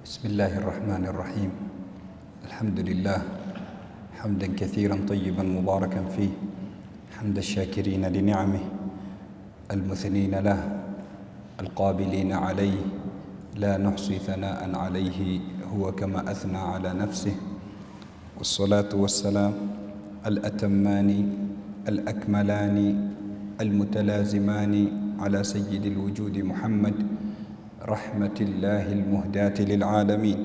بسم الله الرحمن الرحيم. الحمد لله حمدا كثيرا طيبا مباركا فيه، حمد الشاكرين لنعمه المثنين له القابلين عليه، لا نحصي ثناء عليه هو كما أثنى على نفسه. والصلاة والسلام الأتمان الأكملان المتلازمان على سيد الوجود محمد، رحمة الله المهداة للعالمين،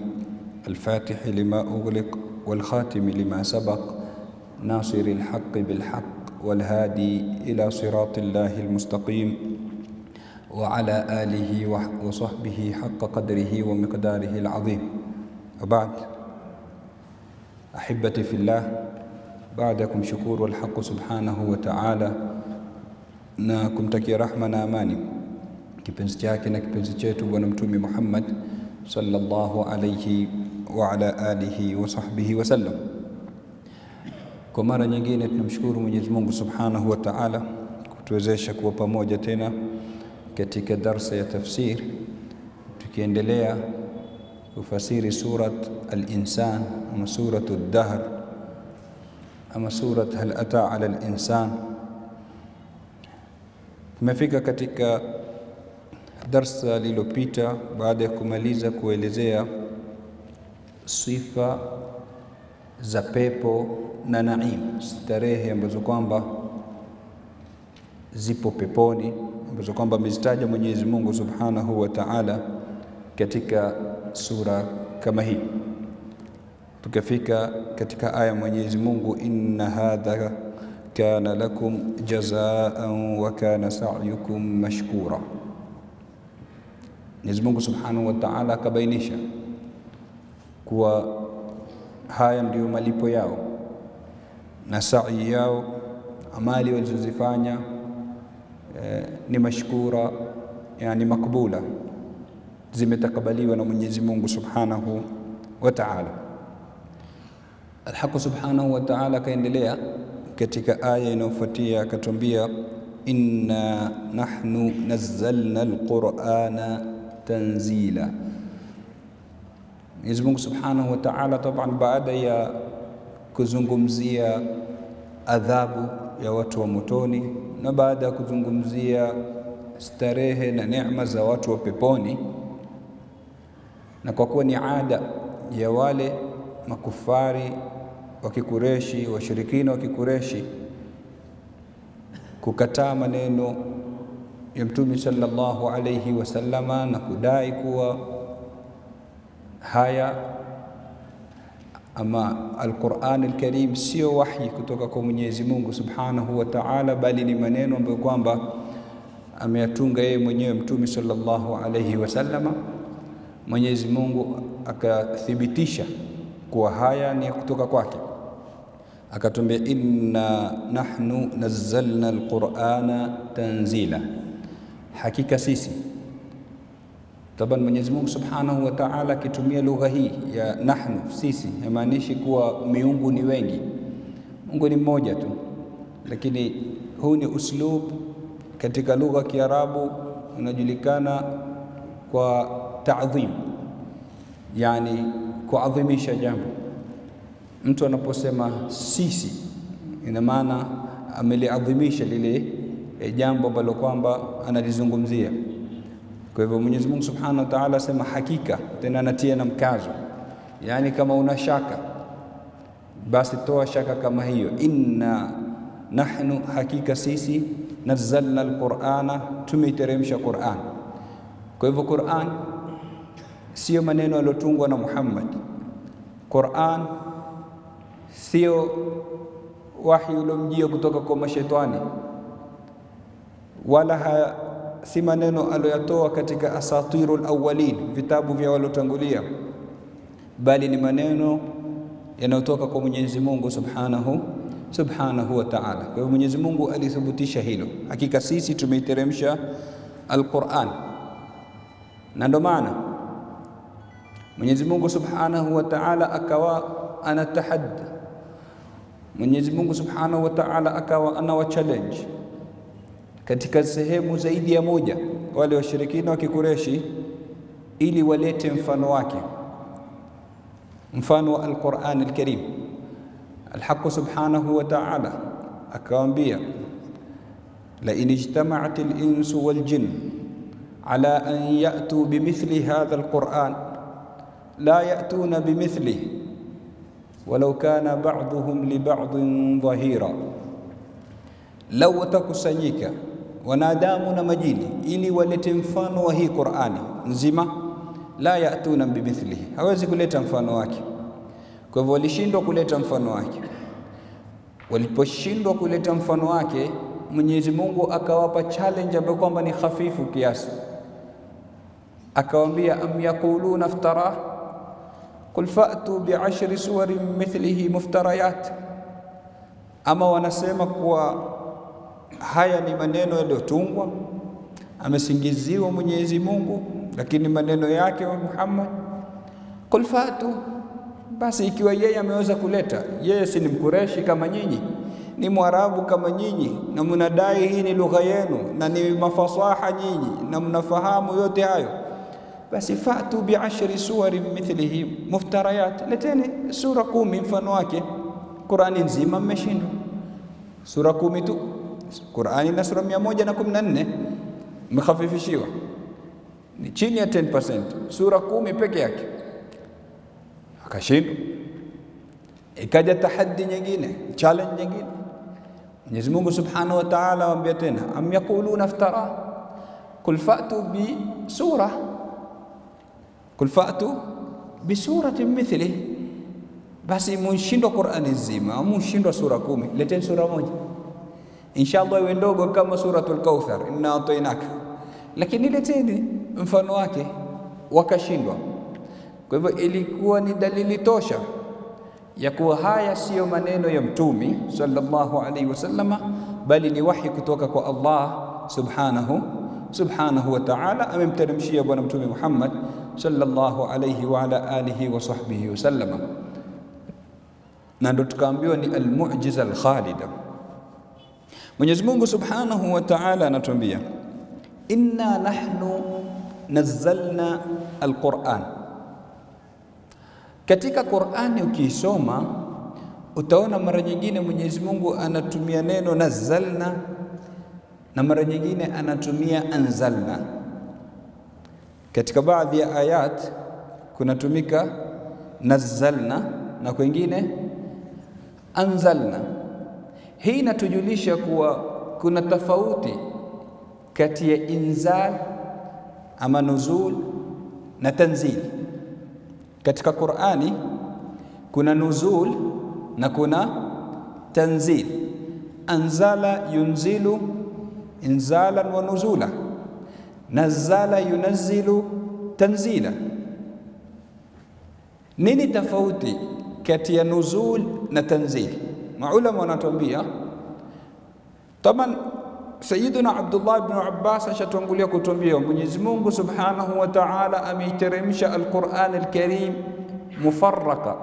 الفاتح لما أغلق والخاتم لما سبق، ناصر الحق بالحق والهادي إلى صراط الله المستقيم، وعلى آله وصحبه حق قدره ومقداره العظيم. وبعد، أحبتي في الله، بعدكم شكور الحق سبحانه وتعالى na kumtakia rahma na amani kipenzi chake na kipenzi chetu Bwana Mtume Muhammad sallallahu alayhi wa ala alihi wa sahbihi wa sallam. Kwa mara nyingine tunamshukuru Mwenyezi Mungu Subhanahu wa Ta'ala kutuwezesha kuwa pamoja tena katika darsa ya tafsir, tukiendelea kufasiri surat al-insan ama suratu ad-dahr ama surat hal ata ala al-insan. Tumefika katika darsa lililopita baada ya kumaliza kuelezea sifa za pepo na naim, starehe ambazo kwamba zipo peponi, ambazo kwamba amezitaja Mwenyezi Mungu Subhanahu wa Ta'ala katika sura kama hii. Tukafika katika aya Mwenyezi Mungu, inna hadha kana lakum jazaan wa kana sa'yukum mashkura. Mwenyezi Mungu Subhanahu wa Ta'ala akabainisha kuwa haya ndiyo malipo yao na sa'i yao, amali walizozifanya ni mashkura, yani makbula, zimetakabaliwa na Mwenyezi Mungu Subhanahu wa Ta'ala. Al-Haqq Subhanahu wa Ta'ala kaendelea katika aya inayofuatia akatuambia, inna nahnu nazzalna al-Qur'ana tanzila. Mwenyezi Mungu Subhanahu wa Ta'ala taban, baada ya kuzungumzia adhabu ya watu wa motoni na baada ya kuzungumzia starehe na neema za watu wa peponi, na kwa kuwa ni ada ya wale makufari wa Kikureshi, washirikina wa Kikureshi, kukataa maneno ya Mtume sallallahu alayhi wasallama na kudai kuwa haya ama al-Qur'an al-Karim sio wahi kutoka kwa Mwenyezi Mungu Subhanahu wa Ta'ala, bali ni maneno ambayo kwamba ameyatunga yeye mwenyewe Mtume sallallahu alayhi wasallama. Mwenyezi Mungu akathibitisha kuwa haya ni kutoka kwake, akatuambia inna nahnu nazzalna al-Qur'ana tanzila, hakika sisi. Taban Mwenyezi Mungu Subhanahu wa Ta'ala akitumia lugha hii ya nahnu, sisi, haimaanishi kuwa miungu ni wengi. Mungu ni mmoja tu, lakini huu ni uslub katika lugha ya Kiarabu unajulikana kwa ta'dhim, yani kuadhimisha jambo. Mtu anaposema sisi, ina maana ameliadhimisha lile jambo ambalo kwamba analizungumzia. Kwa hivyo Mwenyezi Mungu Subhanahu wa Ta'ala asema hakika, tena anatia na mkazo, yani kama una shaka basi toa shaka kama hiyo. Inna nahnu, hakika sisi, nazzalna al-Qur'ana, tumeiteremsha Qur'an. Kwa hivyo Qur'an sio maneno yaliyotungwa na Muhammad. Qur'an sio wahi uliomjia kutoka kwa mashaitani, wala si maneno aliyotoa katika asatirul awwalin, vitabu vya waliotangulia, bali ni maneno yanayotoka kwa Mwenyezi Mungu Subhanahu wa Ta'ala. Kwa hivyo Mwenyezi Mungu alithibitisha hilo, hakika sisi tumeiteremsha al-Qur'an. Na ndio maana Mwenyezi Mungu Subhanahu wa Ta'ala akawa anatahadda, Mwenyezi Mungu Subhanahu wa Ta'ala akawa anawa challenge katika sehemu zaidi ya moja wale washirikina wa Kikureshi ili walete mfano wake. mfano wa al-Qur'an al-Karim. Al-Haqq subhanahu wa ta'ala akawaambia, la in ijtama'at al-insu wal jinn ala an ya'tu bimithli hadha al-Qur'an la ya'tuna bimithlihi walau kana ba'dhuhum li ba'dhin dhahira. Lau watakusanyika wanadamu na majini ili walete mfano wa hii Qur'ani nzima, la ya'tuna bimithlihi, hawezi kuleta mfano wake. Kwa hivyo walishindwa kuleta mfano wake. Waliposhindwa kuleta mfano wake, Mwenyezi Mungu akawapa challenge ambayo kwamba ni hafifu kiasi. Akawaambia, am yaquluna iftara qul fa'tu bi'ashri suwarin mithlihi muftarayat, ama wanasema kuwa haya ni maneno yaliyotungwa, amesingiziwa Mwenyezi Mungu, lakini maneno yake wa Muhammad. Qul fa'tu, basi ikiwa yeye ameweza kuleta, yeye si ni Mkureshi kama nyinyi, ni Mwarabu kama nyinyi, na mnadai hii ni lugha yenu na ni mafasaha nyinyi na mnafahamu yote hayo, basi fa'tu bi'ashri suwarin mithlihi muftarayat, leteni sura 10 mfano wake. Qur'ani nzima mmeshindwa, sura 10 tu. Qur'ani na sura 114 mkhafifishiwa, ni chini ya 10%, sura 10 peke yake akashindwa. Ikaja tahaddi nyingine, challenge nyingine. Mwenyezi Mungu Subhanahu wa Ta'ala waambia tena, am yaquluna iftara qul fa'tu bi sura, qul fa'tu bi suratin mithlihi, basi mshindwa Qur'ani nzima, mshindwa sura 10, leteni sura moja inshallah iwe ndogo kama suratul Kauthar, inna atainaka, lakini leteni mfano wake. Wakashindwa. Kwa hivyo ilikuwa ni dalili tosha ya kuwa haya siyo maneno ya Mtume sallallahu alaihi wasallama, bali ni wahi kutoka kwa Allah subhanahu wa ta'ala, amemteremshia bwana Mtume Muhammad sallallahu alaihi wa ala alihi wa sahbihi wasallama. Na ndo tukaambiwa ni al-mu'jiza al-khalida. Mwenyezi Mungu Subhanahu wa Ta'ala anatuambia, inna nahnu nazzalna al-Qur'an. Katika Qur'ani ukisoma utaona mara nyingine Mwenyezi Mungu anatumia neno nazzalna na mara nyingine anatumia anzalna. Katika baadhi ya ayat kunatumika nazzalna na kwingine anzalna. Hii inatujulisha kuwa kuna tofauti kati ya inzal ama nuzul na tanzil. Katika Qur'ani kuna nuzul na kuna tanzil. Anzala yunzilu inzalan wa nuzula, nazzala yunazzilu tanzila. Nini tofauti kati ya nuzul na tanzil? Maulama wanatuambia, taban Sayyiduna Abdullah ibn Abbas ashatuangulia kutuambia Mwenyezi Mungu Subhanahu wa Ta'ala ameiteremsha al-Qur'an al-Karim mufarraka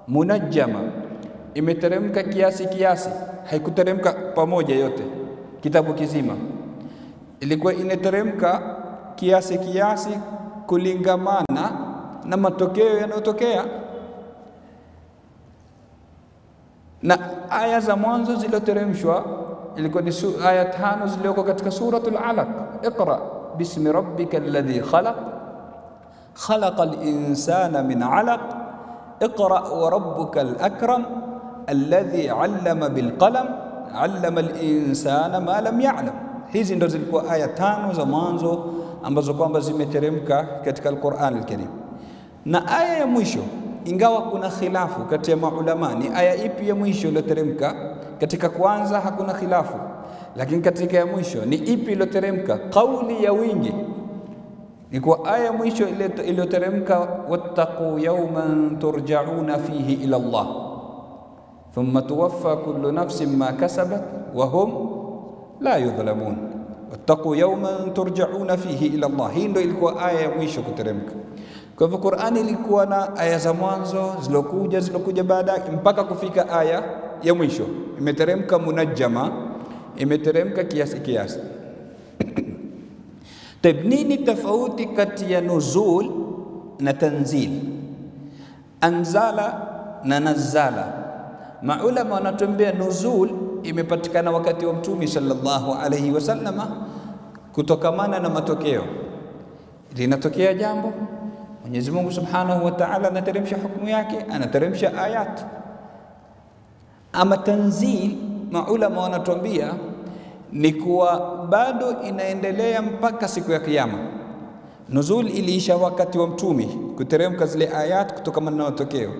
munajjama, imeteremka kiasi, haikuteremka pamoja yote kitabu kizima, ilikuwa inateremka kiasi kulingamana na matokeo yanayotokea. Na aya za mwanzo zilizoteremshwa ilikuwa ni aya 5 zilizoko katika suratul Alaq, iqra bismi rabbikal ladhi khalaq khalaqal insana min 'alaq iqra wa rabbukal akram alladhi 'allama bil qalam 'allama al insana ma lam ya'lam. Hizi ndo zilikuwa aya 5 za mwanzo ambazo kwamba zimeteremka katika al-Qur'an al-Karim. Na aya ya mwisho, ingawa kuna khilafu kati ya maulama ni aya ipi ya mwisho iliyoteremka, katika kwanza hakuna khilafu, lakini katika ya mwisho ni ipi iliyoteremka, kauli ya wingi ni kwa aya ya mwisho iliyoteremka, wattaqu yawman turja'una fihi ila Allah thumma tuwaffa kullu nafsin ma kasabat wa hum la yudhlamun. Wattaqu yawman turja'una fihi ila Allah, hii ndio ilikuwa aya ya mwisho kuteremka. Kwa hivyo Qur'ani ilikuwa na aya za mwanzo zilokuja baada mpaka kufika aya ya mwisho, imeteremka munajjama, imeteremka kiasi. Nini tofauti kati ya nuzul na tanzil? anzala na nazzala. Maulama wanatuambia nuzul imepatikana wakati wa Mtume sallallahu alayhi wasallama kutokamana na matokeo. Linatokea jambo, Mwenyezi Mungu Subhanahu wa Ta'ala anateremsha hukumu yake, anateremsha ayat. Ama tanzil, maulama wanatuambia ni kuwa bado inaendelea mpaka siku ya Kiyama. Nuzul iliisha wakati wa Mtume kuteremka zile ayat kutokamana na matokeo.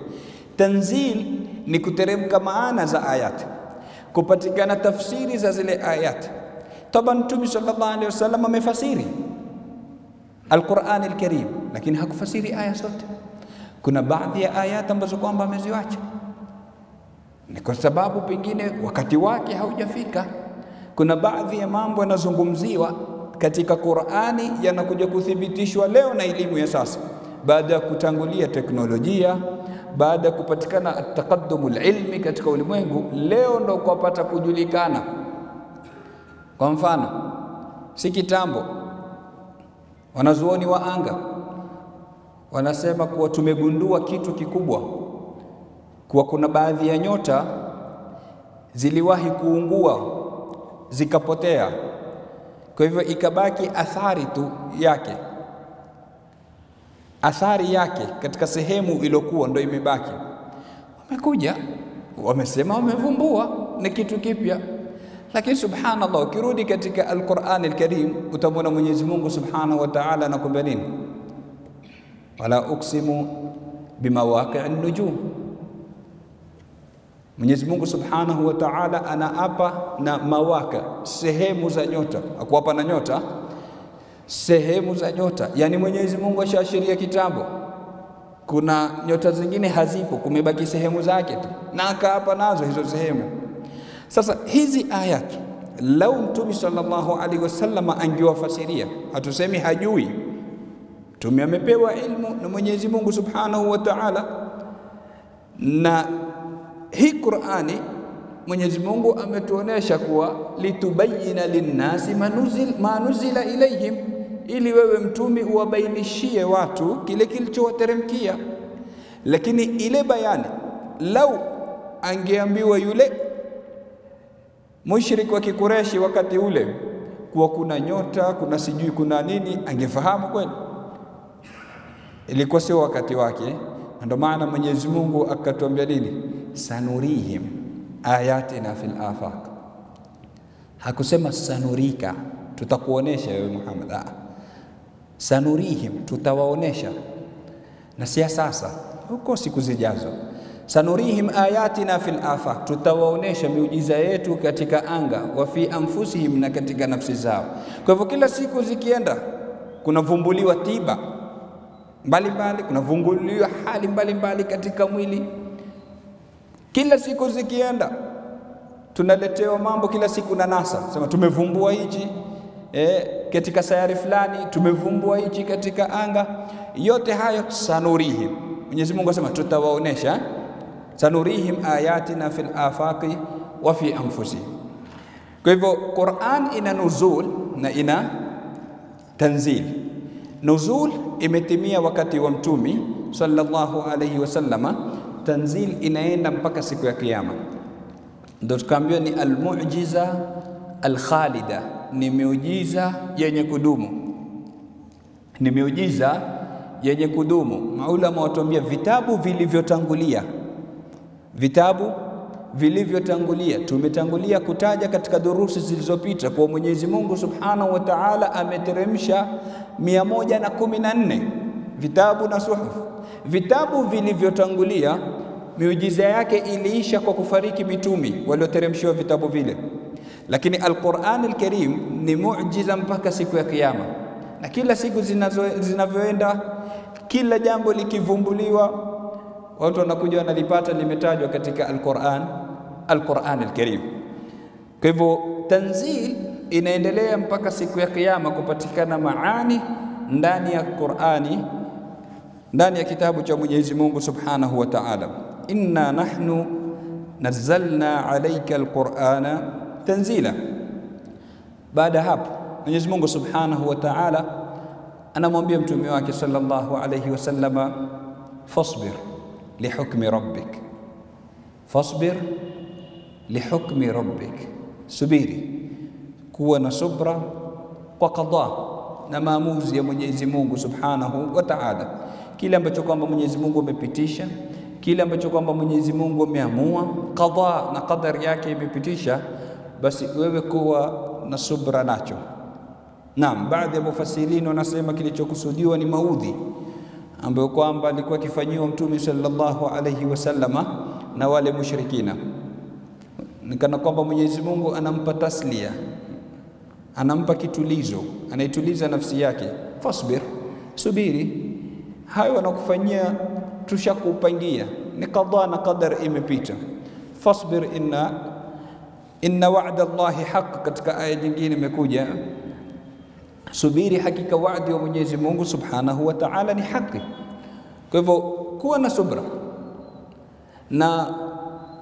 Tanzil ni kuteremka maana za ayat, kupatikana tafsiri za zile ayat. Taban Mtume sallallahu alaihi wasallam amefasiri Al-Qur'an al-Karim, lakini hakufasiri aya zote. Kuna baadhi ya ayat ambazo kwamba ameziacha, ni kwa sababu pengine wakati wake haujafika. Kuna baadhi ya mambo yanazungumziwa katika Qur'ani yanakuja kuthibitishwa leo na elimu ya sasa, baada ya kutangulia teknolojia, baada ya kupatikana taqaddumul ilmi katika ulimwengu, leo ndo kupata kujulikana. Kwa mfano, si kitambo wanazuoni wa anga wanasema kuwa tumegundua kitu kikubwa, kuwa kuna baadhi ya nyota ziliwahi kuungua zikapotea, kwa hivyo ikabaki athari tu yake, athari yake katika sehemu iliyokuwa ndio imebaki. Wamekuja wamesema wamevumbua ni kitu kipya, lakini subhanallah, ukirudi katika Al-Qur'an al-Karim utamwona Mwenyezi Mungu Subhanahu wa Ta'ala anakuambia nini? Wala uksimu bimawaqi'in nujum. Mwenyezi Mungu Subhanahu wa Ta'ala anaapa na mawaka, sehemu za nyota. Akuapa na nyota, sehemu za nyota. Yani Mwenyezi Mungu ashaashiria kitambo kuna nyota zingine hazipo, kumebaki sehemu zake tu, na akaapa nazo hizo sehemu. Sasa hizi ayat lau Mtume sallallahu alaihi wasallam angewafasiria, hatusemi hajui, Mtume amepewa ilmu na Mwenyezi Mungu Subhanahu wa Ta'ala, na hii Qur'ani Mwenyezi Mungu ametuonesha kuwa litubayyina linnasi ma nuzila ilayhim, ili wewe Mtume uwabainishie watu kile kilichowateremkia. Lakini ile bayani lau angeambiwa yule mushrik wa Kikureshi wakati ule kuwa kuna nyota, kuna sijui kuna nini, angefahamu kweli? Ilikuwa sio wakati wake. Ndio maana Mwenyezi Mungu akatuambia nini? Sanurihim ayatina fil afaq. Hakusema sanurika, tutakuonesha wewe Muhammad. Sanurihim, tutawaonesha, na si sasa, huko siku zijazo. Sanurihim ayatina fil afaq, tutawaonesha miujiza yetu katika anga, wa fi anfusihim, na katika nafsi zao. Kwa hivyo kila siku zikienda kunavumbuliwa tiba mbalimbali, kunavumbuliwa hali mbalimbali katika mwili. Kila siku zikienda tunaletewa mambo kila siku na NASA, sema tumevumbua hichi katika sayari fulani, tumevumbua hichi katika anga. Yote hayo sanurihim, Mwenyezi Mungu asema tutawaonesha. Sanurihim ayatina fil afaqi wa fi anfusihim. Kwa hivyo Qur'an ina nuzul na ina tanzil. Nuzul imetimia wakati wa Mtume sallallahu alayhi wasallama, tanzil inaenda mpaka siku ya Kiyama. Ndio tukaambiwa ni almu'jiza alkhalida, ni miujiza yenye kudumu, ni miujiza yenye kudumu. Maulama watuambia vitabu vilivyotangulia, vitabu vilivyotangulia, tumetangulia kutaja katika durusi zilizopita kwa Mwenyezi Mungu Subhanahu wa Ta'ala ameteremsha 114 vitabu na suhuf. Vitabu vilivyotangulia miujiza yake iliisha kwa kufariki mitumi walioteremshiwa vitabu vile, lakini Al-Qur'an al-Karim ni muujiza mpaka siku ya Kiyama. Na kila siku zinavyoenda, kila jambo likivumbuliwa, watu wanakuja wanalipata limetajwa katika Al-Qur'an al-Karim. Kwa hivyo tanzil inaendelea mpaka siku ya Kiyama kupatikana maani ndani ya Qur'ani, ndani ya kitabu cha Mwenyezi Mungu Subhanahu wa Ta'ala. Inna nahnu nazzalna alayka al-Qur'ana tanzila. Baada hapo Mwenyezi Mungu Subhanahu wa Ta'ala anamwambia mtume wake sallallahu alayhi wasallama, fasbir lihukmi rabbik, fasbir lihukmi rabbik, subiri, kuwa na subra kwa qadha na maamuzi ya Mwenyezi Mungu Subhanahu wa Ta'ala. Kile ambacho kwamba Mwenyezi Mungu amepitisha, kile ambacho kwamba Mwenyezi Mungu ameamua, qadha na qadari yake imepitisha, basi wewe kuwa na subra nacho. Naam, baadhi ya mufassirini wanasema kilichokusudiwa ni maudhi ambayo kwamba alikuwa akifanyiwa Mtume sallallahu alayhi wasallama na wale mushrikina. Nikana kwamba Mwenyezi Mungu anampa taslia, anampa kitulizo, anaituliza nafsi yake. Fasbir, subiri, hayo wanakufanyia tushakupangia, ni qadha na qadar imepita. Fasbir inna wa'da Allahi haqq, katika aya nyingine imekuja subiri, hakika wa'di wa Mwenyezi Mungu Subhanahu wa Ta'ala ni haki. Kwa hivyo kuwa na subra, na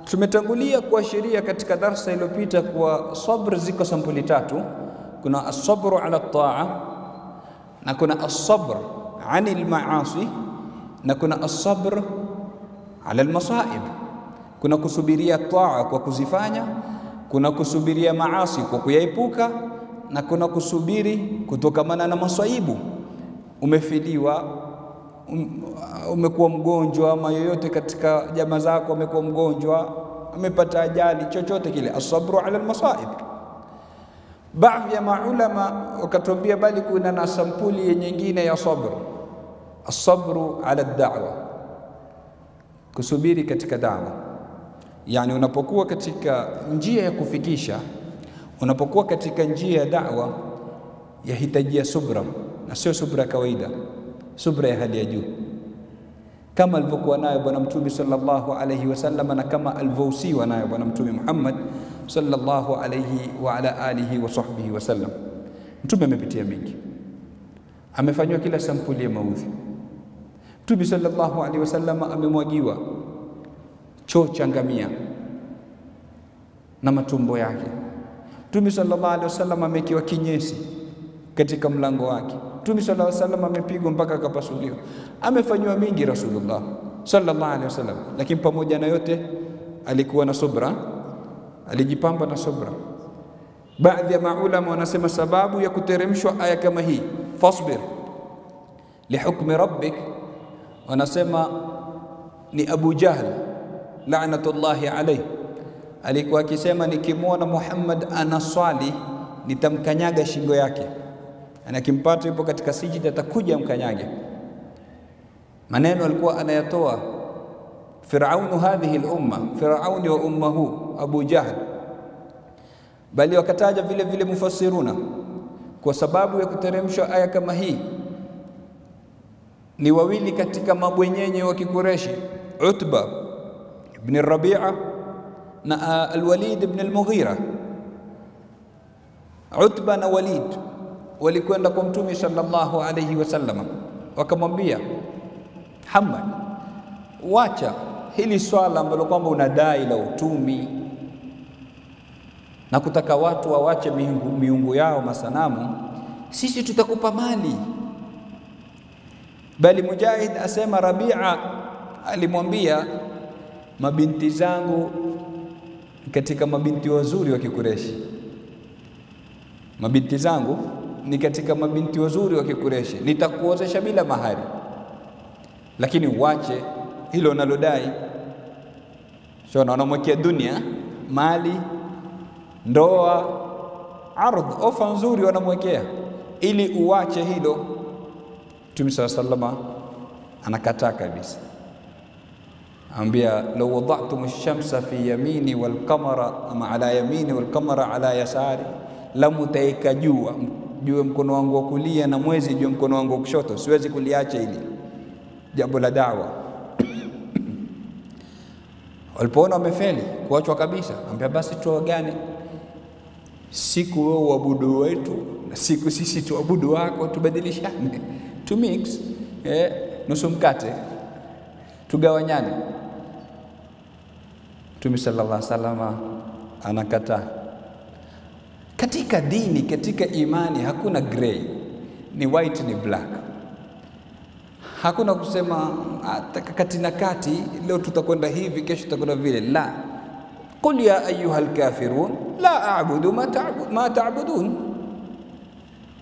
tumetangulia kuashiria katika darasa iliyopita kwa sabr ziko sampuli tatu. Kuna as-sabru ala at-ta'a, na kuna as-sabr 'anil ma'asi, na kuna as-sabr ala al-masa'ib. Kuna kusubiria taa kwa kuzifanya, kuna kusubiria maasi kwa kuyaepuka, na kuna kusubiri kutokamana na masaibu. Umefiliwa, umekuwa mgonjwa, ama yoyote katika jamaa zako amekuwa mgonjwa, amepata ajali, chochote kile, as-sabru ala al-masaib. Baadhi ya maulama wakatuambia bali kuna na sampuli nyingine ya sabr, as-sabru ala ad-da'wa, kusubiri katika da'wa. Yani unapokuwa katika njia ya kufikisha, unapokuwa katika njia ya da'wa, yahitajia subra, na sio subra kawaida, subra ya hali ya juu, kama alivyokuwa nayo Bwana Mtume sallallahu alayhi wasallam, na kama alivyousiwa nayo Bwana Mtume Muhammad sallallahu alayhi wa ala alihi wa sahbihi wasallam. Mtume amepitia mingi, amefanywa kila sampuli ya maudhi. Mtume sallallahu alayhi wasallam amemwagiwa choo cha ngamia na matumbo yake. Mtume sallallahu alaihi wasallam amekiwa kinyesi katika mlango wake. Mtume sallallahu alaihi wasallam amepigwa mpaka akapasuliwa. Amefanywa mingi Rasulullah sallallahu alaihi wasallam, lakini pamoja na yote alikuwa na subra, alijipamba na subra. Baadhi ya maulama wanasema sababu ya kuteremshwa aya kama hii, fasbir lihukmi rabbik, wanasema ni Abu Jahl la'natullahi alayhi alikuwa akisema, nikimwona Muhammad anaswali nitamkanyaga shingo yake, anakimpata yupo katika sijida atakuja mkanyage. Maneno alikuwa anayatoa Firaunu hadhihi al-umma, Firauni wa ummahu Abu Jahl. Bali wakataja vile vile mufassiruna kwa sababu ya kuteremshwa aya kama hii ni wawili katika mabwenyenye wa Kikureshi, Utba ibn Rabi'a na al-Walid ibn al-Mughira. Utba na Walid walikwenda kwa Mtume sallallahu alayhi wasallam, wakamwambia Muhammad, wacha hili swala ambalo kwamba unadai la utumi na kutaka watu wawache miungu yao masanamu, sisi tutakupa mali. Bali Mujahid asema Rabi'a alimwambia, mabinti zangu katika mabinti wazuri wa Kikureshi, mabinti zangu ni katika mabinti wazuri wa Kikureshi, nitakuozesha bila mahari, lakini uache hilo unalodai. So wanamwekea dunia, mali, ndoa, ardh, ofa nzuri wanamwekea ili uache hilo. Mtume sallallahu anakataa kabisa, ambia law wada'tum ash-shamsa fi yamini wal qamara ama ala yamini wal qamara ala yasari lam taika jua mkono wangu wa kulia na mwezi juu mkono wangu wa kushoto, siwezi kuliacha hili jambo la da'wa. Walipoona wamefeli kuachwa kabisa, ambia basi tuagane, siku wewe uabudu wetu na siku sisi tuabudu wako, tubadilishane, to mix, nusu mkate tugawanyane. Mtume sallallahu alaihi wasallam anakataa. Katika dini, katika imani hakuna gray, ni white ni black. Hakuna kusema kati na kati, leo tutakwenda hivi, kesho tutakwenda vile. La, qul ya ayyuhal kafirun la a'budu ma ta'budun,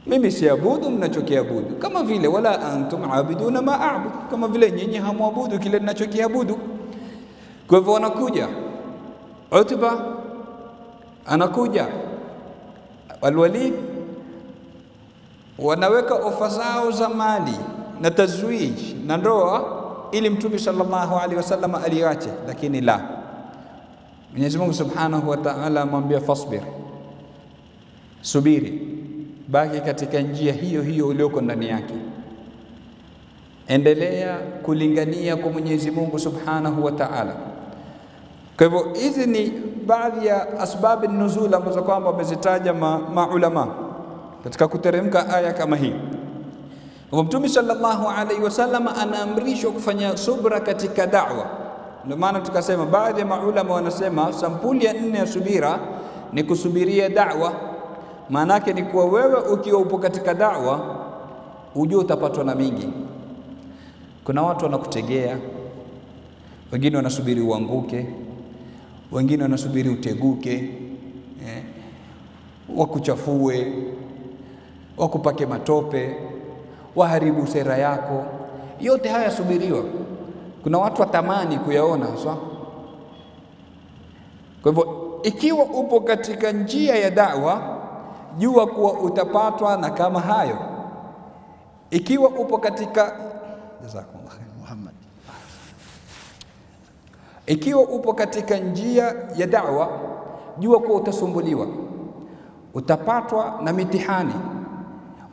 mimi siabudu mnachokiabudu, kama vile wala antum aabiduna ma a'bud, kama vile nyinyi hamwabudu kile ninachokiabudu. Kwa hivyo wanakuja Utba, anakuja Al-Walid, wanaweka ofa zao za mali na tazwij na ndoa ili Mtume sallallahu alaihi wasallam aliache, lakini la, Mwenyezi Mungu Subhanahu wa Ta'ala amwambia fasbir, subiri, baki katika njia hiyo hiyo ulioko ndani yake, endelea kulingania kwa Mwenyezi Mungu Subhanahu wa Ta'ala. Kwa hivyo hizi ni baadhi ya asbabu nuzul ambazo kwamba wamezitaja maulama katika kuteremka aya kama hii. Mtume sallallahu alaihi wasallam anaamrishwa kufanya subra katika da'wa. Ndio maana tukasema baadhi ya maulama wanasema sampuli ya 4 ya subira ni kusubiria da'wa. Maana yake ni kuwa wewe ukiwa upo katika da'wa ujue utapatwa na mingi. Kuna watu wanakutegea, wengine wanasubiri uanguke, wengine wanasubiri uteguke, wakuchafue, wakupake matope, waharibu sera yako. Yote haya subiriwa. Kuna watu watamani kuyaona sawa. Kwa hivyo ikiwa upo katika njia ya da'wa, jua kuwa utapatwa na kama hayo. Ikiwa upo katika jazakumullah khair Muhammad, ikiwa upo katika njia ya da'wa, jua kuwa utasumbuliwa, utapatwa na mitihani,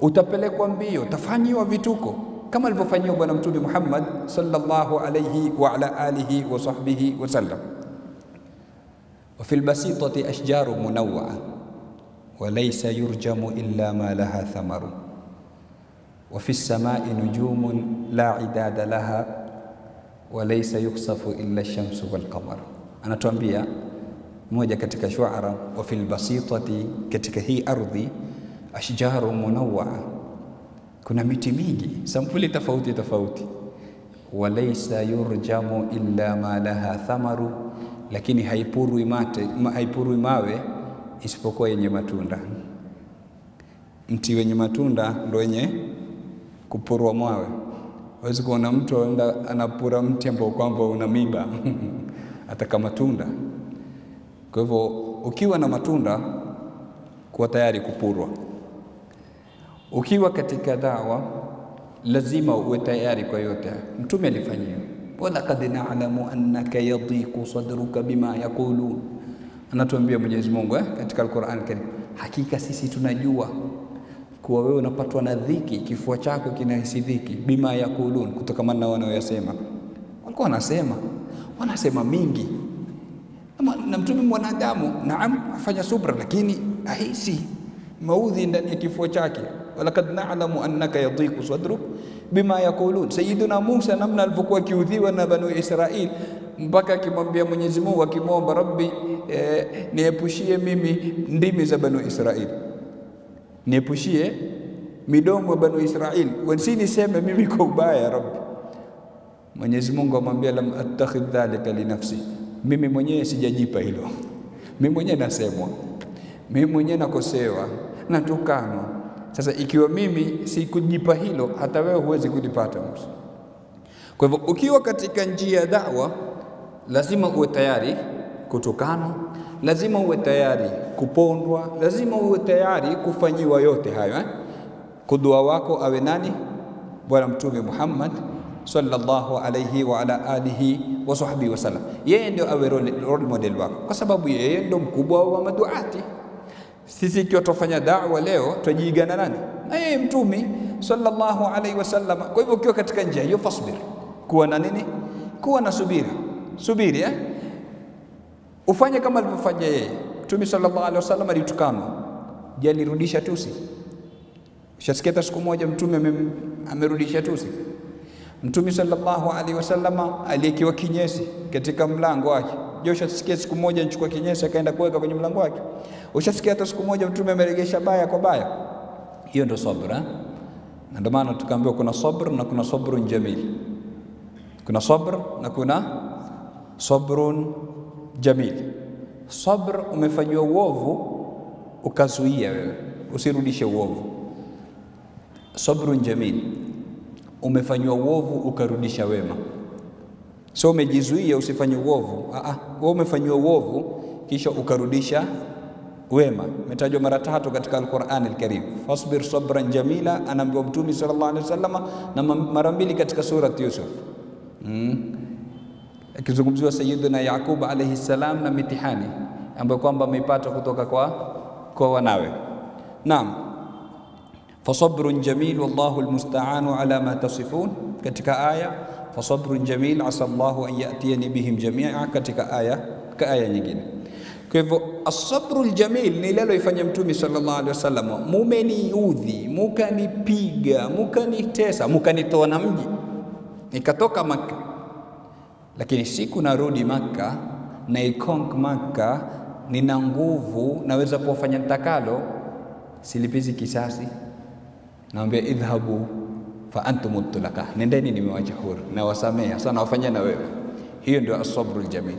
utapelekwa mbio, utafanyiwa vituko kama alivyofanyiwa bwana Mtume Muhammad sallallahu alayhi wa ala alihi wa sahbihi wasallam. Wa fil basitati ashjaru munawwa'a wa laysa yurjamu illa ma laha thamaru wa fis samai nujumun la idada laha wa laysa yuksafu illa ash-shamsu wal qamar. Anatuambia mmoja katika shuara, wa fil basitati, katika hii ardhi, ashjaru munawwa'a, kuna miti mingi sampuli tofauti tofauti, wa laysa yurjamu illa ma laha thamaru, lakini haipurwi mawe isipokuwa yenye matunda. Mti wenye matunda ndio wenye kupurwa mawe. Waweza kuona mtu anapura mti ambao kwamba una miba ataka matunda. Kwa hivyo ukiwa na matunda, kuwa tayari kupurwa. Ukiwa katika da'wa lazima uwe tayari kwa yote. Mtume alifanyia, wala qad na'lamu annaka yadhiqu sadruka bima yaqulun. Anatuambia Mwenyezi Mungu katika Al-Qur'an Karim, hakika sisi tunajua kuwa wewe unapatwa na dhiki, kifua chako kinahisi dhiki, bima yaqulun, kutokana na wanaoyasema. Walikuwa wanasema mingi. Na Mtume mwanadamu, naam, afanya subra, lakini ahisi maudhi ndani ya kifua chake. Walaqad na'lamu annaka yadhiqu sadruk bima yaqulun. Sayyiduna Musa namna alivyokuwa kiudhiwa na Banu Israil, mpaka akimwambia Mwenyezi Mungu, akimwomba Rabbi, niepushie mimi ndimi za Banu Israil, niepushie midomo ya Banu Israil, wasiniseme mimi kwa ubaya ya Rabbi. Mwenyezi Mungu amwambia, lam attakhidh dhalika li nafsi, mimi mwenyewe sijajipa hilo, mimi mwenyewe nasemwa, mimi mwenyewe nakosewa, natukanwa. Sasa ikiwa mimi sikujipa hilo, hata wewe huwezi kulipata. Kwa hivyo ukiwa katika njia ya da'wa, lazima uwe tayari kutukanwa, lazima uwe tayari kupondwa, lazima uwe tayari kufanyiwa yote hayo. Kudua wako awe nani? Bwana Mtume Muhammad sallallahu alayhi wa ala alihi wa sahbihi wasallam. Yeye ndio awe role model wako, kwa sababu yeye ndio mkubwa wa maduati. Sisi ikiwa tufanya da'wa leo, tujiigana nani? Na yeye Mtume sallallahu alayhi wasallam. Kwa hivyo ukiwa katika njia hiyo, fasbir, kuwa na nini? Kuwa na subiri ufanye kama alivyofanya yeye. Mtume sallallahu alayhi wasallam alitukanwa, je, alirudisha tusi? Ushasikia siku moja Mtume amerudisha tusi? Mtume sallallahu alaihi wasallam aliyekiwa kinyesi katika mlango wake, je, ushasikia siku moja anachukua kinyesi akaenda kuweka kwenye mlango wake? Ushasikia hata siku moja Mtume ameregesha baya kwa baya? Hiyo ndio sabra. Na ndio maana tukaambiwa kuna sabr na kuna sabrun jamil. Kuna sabr na kuna sabrun jamil. Sabr, umefanywa uovu ukazuia wewe usirudishe uovu. Sabrun jamil, umefanywa uovu ukarudisha wema. So umejizuia usifanye uovu, wewe umefanywa uovu kisha ukarudisha wema. Umetajwa mara 3 katika Al-Qur'an Al-Karim. Fasbir sabran jamila, anaambiwa Mtume sallallahu alaihi wasallam, na mara 2 katika surati Yusuf. Akizungumziwa Sayyidina Yaqub alayhi salam na mitihani ambayo kwamba ameipata kutoka kwa wanawe. Naam. Fasabrun jamil wallahu almusta'anu ala ma tasifun, katika aya fasabrun jamil asa Allahu an ya'tiyani bihim jami'a, katika aya nyingine. Kwa hivyo as-sabrul jamil ni lelo ifanya Mtume sallallahu alaihi wasallam, mumeniudhi, mukanipiga, mukanitesa, mukanitoa na mji nikatoka Makka, lakini siku narudi Makka na ikonk Makka, nina nguvu, naweza kuwafanya nitakalo, silipizi kisasi, naambia idhhabu fa antum mutlaqa, nendeni nimewacha huru na wasamea sana, wafanya na wewe. Hiyo ndio as-sabrul jamil.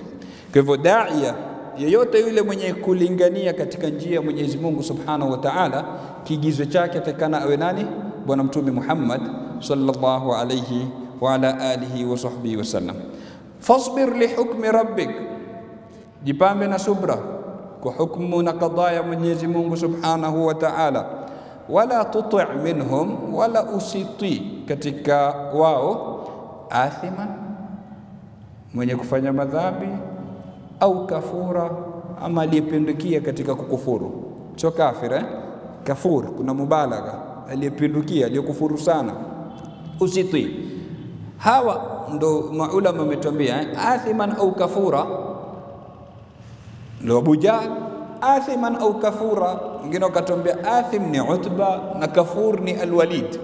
Kwa hivyo daia yeyote yule mwenye kulingania katika njia ya Mwenyezi Mungu Subhanahu wa Ta'ala, kigizo chake atakana awe nani? Bwana Mtume Muhammad sallallahu alayhi wa ala alihi wa sahbihi wasallam. Fasbir li hukmi rabbik, jipambe na subra kwa hukumu na qadaya ya Mwenyezi Mungu Subhanahu wa Ta'ala. Wala tuti' minhum, wala usiti katika wao, athiman, mwenye kufanya madhambi, au kafura, ama aliyepindukia katika kukufuru. Sio kafir, kafur, kuna mubalagha, aliyepindukia, aliyekufuru sana, usiti. Hawa ndo maulama wametuambia athiman au kafura. Ndo Abu Jahl athiman au kafura, wengine wakatuambia athim ni Utba na kafur ni Al-Walid,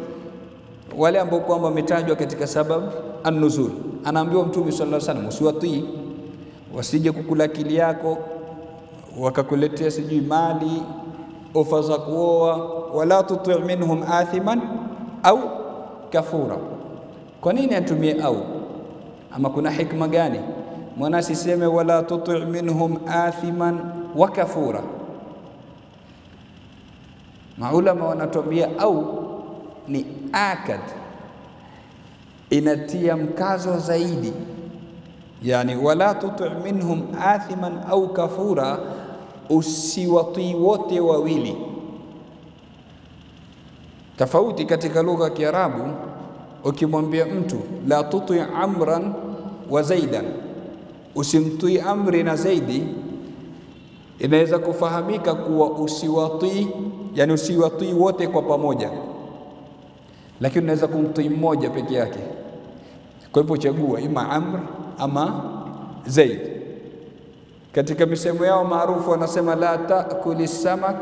wale ambao kwamba wametajwa katika sabab an-nuzul. Anaambiwa Mtume sallallahu alaihi wasallam usiwatii, wasije kukula akili yako wakakuletea sijui mali, ofa za kuoa. Wala tuti' minhum athiman au kafura. Kwa nini atumie au? Ama kuna hikma gani? Mwana siseme wala tuti' minhum athiman wa kafura. Maulama wanatuambia au ni akad, inatia mkazo zaidi. Yani wala tuti' minhum athiman au kafura, usiwatii wote wawili. Tofauti katika lugha ya Kiarabu, ukimwambia mtu la tuti' amran wa zaidan, usimtii Amri na Zaidi, inaweza kufahamika kuwa usiwatii, yani usiwatii wote kwa pamoja, lakini unaweza kumtii mmoja peke yake. Kwa hivyo chagua ima Amr ama Zaid. Katika misemo yao maarufu wanasema la ta'kuli samak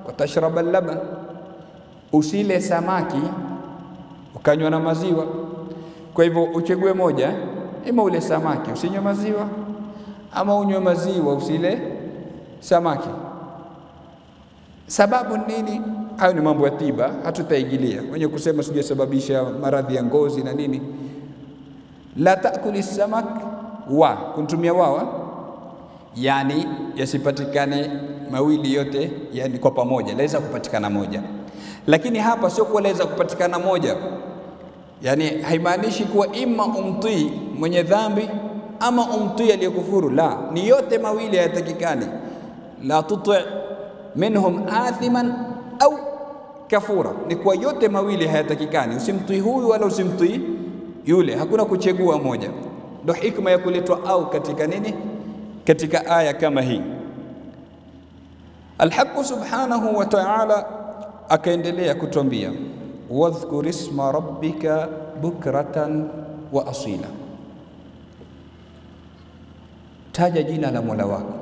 wa tashrab al-laban, usile samaki ukanywa na maziwa. Kwa hivyo uchague moja, ima ule samaki usinywe maziwa, ama unywe maziwa usile samaki. Sababu nini? Hayo ni mambo ya tiba, hatutaigilia. Wenye kusema sije sababisha maradhi ya ngozi na nini. La ta'kuli samak wa kuntumia wawa, yani yasipatikane mawili yote, yani kwa pamoja, laweza kupatikana moja. Lakini hapa sio kwa laweza kupatikana moja, yani haimaanishi kuwa ima umtii mwenye dhambi ama umtii aliyekufuru. La, ni yote mawili hayatakikani. La tuti' minhum athiman au kafura, ni kwa yote mawili hayatakikani. Usimtii huyu wala usimtii yule, hakuna kuchagua moja. Ndio hikma ya kuletwa au katika nini, katika aya kama hii. Al-Haqq subhanahu wa ta'ala akaendelea kutuambia wadhkur isma rabbika bukratan wa asila, taja jina la Mola wako.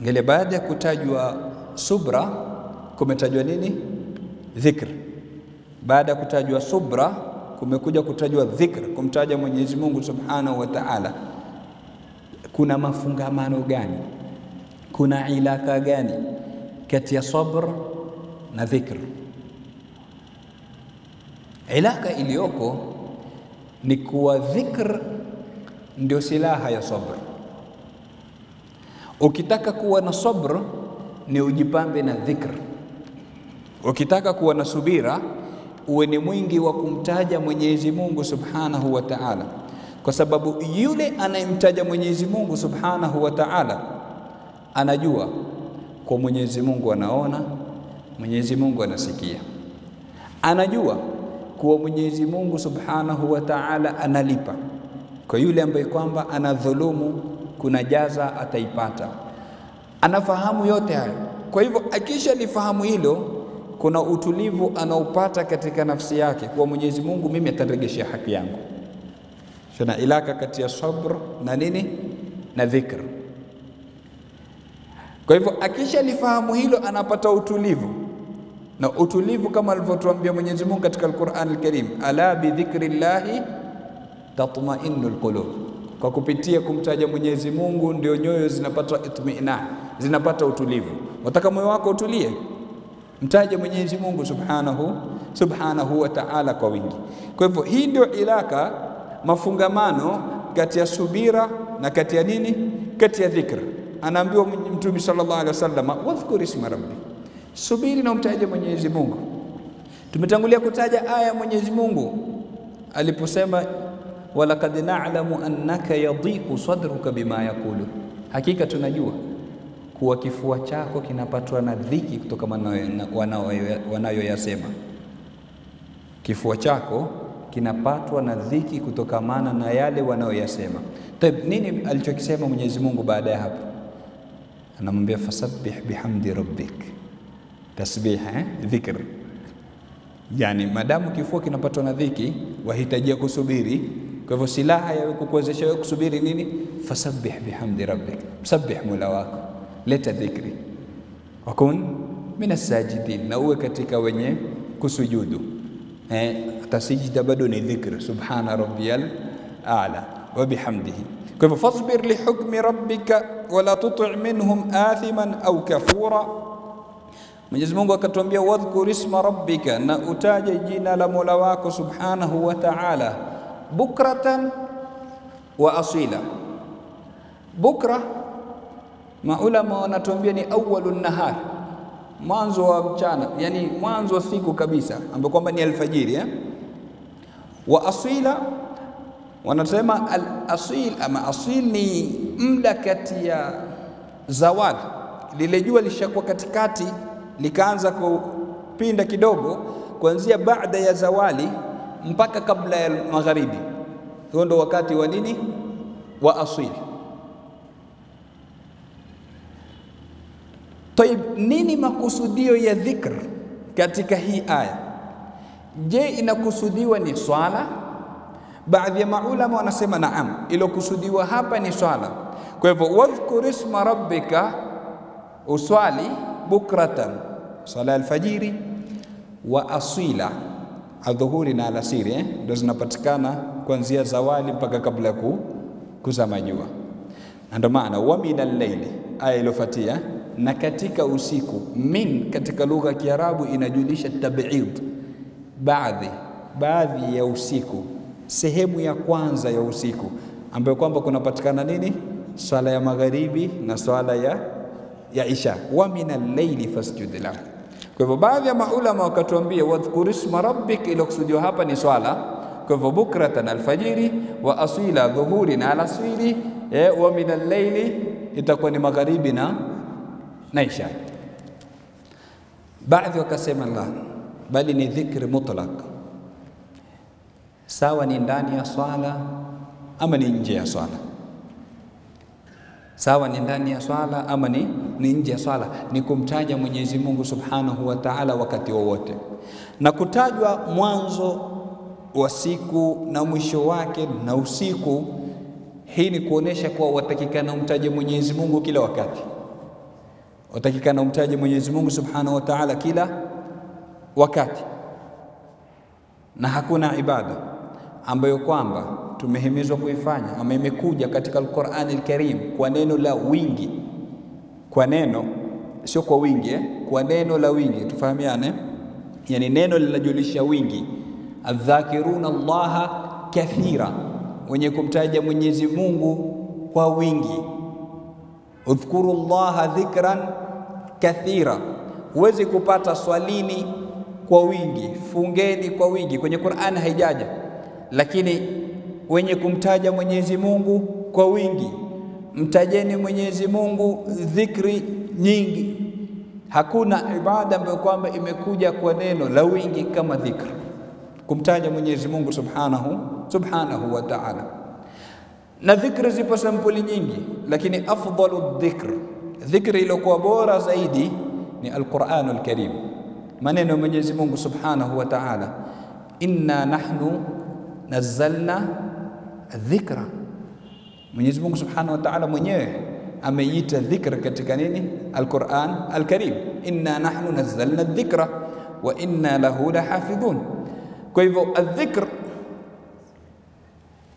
Ngele baada ya kutajwa subra kumetajwa nini? Dhikr. Baada ya kutajwa subra kumekuja kutajwa dhikr, kumtaja Mwenyezi Mungu Subhanahu wa Ta'ala. Kuna mafungamano gani? Kuna ilaka gani kati ya sabr na dhikr? Ilaka iliyoko ni kuwa dhikr ndio silaha ya sabr. Ukitaka kuwa na sabr ni ujipambe na dhikr. Ukitaka kuwa na subira uwe ni mwingi wa kumtaja Mwenyezi Mungu Subhanahu wa Ta'ala, kwa sababu yule anayemtaja Mwenyezi Mungu Subhanahu wa Ta'ala anajua kwa Mwenyezi Mungu anaona, Mwenyezi Mungu anasikia. Anajua kuwa Mwenyezi Mungu Subhanahu wa Ta'ala analipa kwa yule ambaye kwamba anadhulumu, kuna jaza ataipata. Anafahamu yote hayo. Kwa hivyo akisha lifahamu hilo, kuna utulivu anaupata katika nafsi yake kwa Mwenyezi Mungu mimi atarejeshia haki yangu. Shana ilaka kati ya sabr na nini na dhikr. Kwa hivyo akisha lifahamu hilo anapata utulivu, na utulivu kama alivyotuambia Mwenyezi Mungu katika Al-Qur'an Al-Karim, ala bi dhikrillahi tatma'innul qulub. Kwa kupitia kumtaja Mwenyezi Mungu ndio nyoyo zinapata itmi'nan, zinapata utulivu. Wataka moyo wako utulie, mtaje Mwenyezi Mungu Subhanahu wa Ta'ala kwa wingi. Kwa hivyo hii ndio ilaka, mafungamano kati ya subira na kati ya nini, kati ya dhikr. Anaambiwa Mtume sallallahu alaihi wasallam, wadhkur isma rabbi, subiri na umtaje Mwenyezi Mungu. Tumetangulia kutaja aya ya Mwenyezi Mungu aliposema, walaqad na'lamu annaka yadhiqu sadruka bima yaqulu, hakika tunajua kuwa kifua chako kinapatwa na dhiki kutoka wanayoyasema. Kifua chako kinapatwa na dhiki kutokamana na yale wanayoyasema. Nini alichokisema Mwenyezi Mungu baada ya hapo? Anamwambia fasabbih bihamdi rabbik, tasbih, dhikr. Yani madamu kifua kinapatwa na dhiki wahitajia kusubiri. Kwa hivyo silaha ya kukuwezesha wewe kusubiri nini? Fasabbih bihamdi rabbik, msabbih Mola wako, leta dhikri, wakun minas sajidin, na uwe katika wenye kusujudu. Tasijida bado ni dhikr, subhana rabbiyal a'la wa bihamdihi. Kwa hivyo fasbir li hukmi rabbika wala tuti' minhum athiman au kafura. Mwenyezi Mungu akatuambia wadhkur isma rabbika, na utaje jina la Mola wako Subhanahu wa Ta'ala, bukratan wa asila. Bukra maulama wanatuambia ni awwalun nahar, mwanzo wa mchana, yani mwanzo wa siku kabisa, ambapo kwamba ni alfajiri. Wa asila wanasema al-asil, ama asil ni muda kati ya zawadi, lile jua lishakuwa katikati likaanza kupinda kidogo, kuanzia baada ya zawali mpaka kabla ya magharibi. Huo ndo wakati wa nini? Wa asil. Taib, nini makusudio ya dhikr katika hii aya? Je, inakusudiwa ni swala? Baadhi ya maulama wanasema naam, ilokusudiwa hapa ni swala. Kwa hivyo wadhkur isma rabbika, uswali bukratan, swala alfajiri, wa asila, adhuhuri na alasiri, ndio zinapatikana kuanzia zawali mpaka kabla kuzama jua. Ndio maana wa minal layli, aya iliyofuatia, na katika usiku. Min katika lugha ya Kiarabu inajulisha tab'id, baadhi ya usiku, sehemu ya kwanza ya usiku, ambayo kwamba kunapatikana nini? Swala ya magharibi na swala ya isha. Wa minal layli fasjud lahu. Kwa hivyo baadhi ya maulama wakatuambia wadhkur isma rabbik, ilo kusudiwa hapa ni swala. Kwa hivyo bukratan alfajiri, wa asila dhuhuri na alasiri, wa minal layli itakuwa ni magharibi na isha. Baadhi wakasema la, bali ni dhikri mutlaq, sawa ni ndani ya swala ama ni nje ya swala. Sawa ni ndani ya swala ama ni nje ya swala, ni kumtaja Mwenyezi Mungu Subhanahu wa Ta'ala wakati wowote. Na kutajwa mwanzo wa siku na mwisho wake na usiku, hii ni kuonesha kuwa watakikana umtaje Mwenyezi Mungu kila wakati. Watakikana umtaje Mwenyezi Mungu Subhanahu wa Ta'ala kila wakati. Na hakuna ibada ambayo kwamba tumehimizwa kuifanya ama imekuja katika Al-Qur'an Al-Karim kwa neno la wingi, kwa neno, sio kwa wingi, kwa neno la wingi, tufahamiane. Yani neno linajulisha wingi, adh-dhakiruna Allaha kathira, wenye kumtaja Mwenyezi Mungu kwa wingi. Udhkurullaha dhikran kathira, huwezi kupata swalini kwa wingi, fungeni kwa wingi, kwenye Qur'an haijaja, lakini wenye kumtaja Mwenyezi Mungu kwa wingi, mtajeni Mwenyezi Mungu dhikri nyingi. Hakuna ibada ambayo kwamba imekuja kwa neno la wingi kama dhikr, kumtaja Mwenyezi Mungu subhanahu wa ta'ala. Na dhikri zipo sampuli nyingi, lakini afdalu dhikri iliyokuwa bora zaidi ni Al-Qur'anul Karim, maneno ya Mwenyezi Mungu subhanahu wa ta'ala, inna nahnu nazzalna dhikra. Mwenyezi Mungu subhanahu wa ta'ala mwenyewe ameita dhikr katika nini? Al-Qur'an Al-Karim, inna nahnu nazzalna dhikra wa inna lahu lahafidhun. Kwa hivyo adh-dhikr